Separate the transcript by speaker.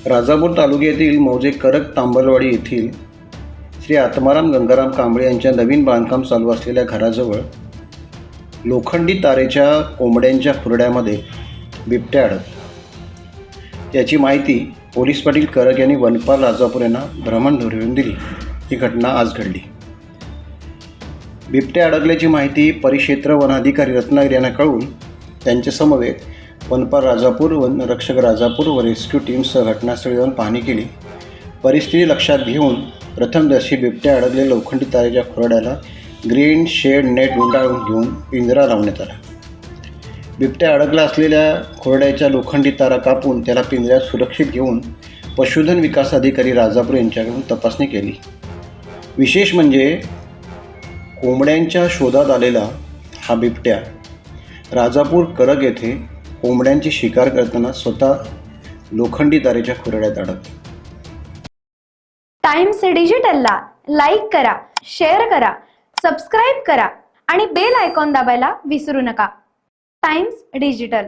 Speaker 1: राजापूर तालुक्यातील मौजे करक तांबलवाडी येथील श्री आत्माराम गंगाराम कांबळे यांच्या नवीन बांधकाम चालू असलेल्या घराजवळ लोखंडी तारेच्या कोंबड्यांच्या खुरड्यामध्ये बिबट्या अडकला। याची माहिती पोलीस पाटील करक यांनी वनपाल राजापूर यांना भ्रमणध्वनीवरून दिली। ही घटना आज घडली। बिबट्या अडकल्याची माहिती परिक्षेत्र वनाधिकारी रत्नागिरी यांना कळून त्यांच्या समवेत वनपाल राजापूर, वनरक्षक राजापूर व रेस्क्यू टीमसह घटनास्थळी जाऊन पाहणी केली। परिस्थिती लक्षात घेऊन प्रथमदर्शी बिबट्या अडकलेल्या लोखंडी तारेच्या खुराड्याला ग्रीन शेड नेट गुंडाळून घेऊन पिंजरा लावण्यात आला। बिबट्या अडकला असलेल्या खुराड्याच्या लोखंडी तारा कापून त्याला पिंजऱ्यात सुरक्षित घेऊन पशुधन विकास अधिकारी राजापूर यांच्याकडून तपासणी केली। विशेष म्हणजे कोंबड्यांच्या शोधात आलेला हा बिबट्या राजापूर करक येथे कोंबड्यांची शिकार करताना स्वतः लोखंडी तारेच्या खुराड्यात अडकला।
Speaker 2: टाइम्स डिजिटलला लाईक करा, शेअर करा, सबस्क्राईब करा आणि बेल आयकॉन दाबायला विसरू नका। Times digital.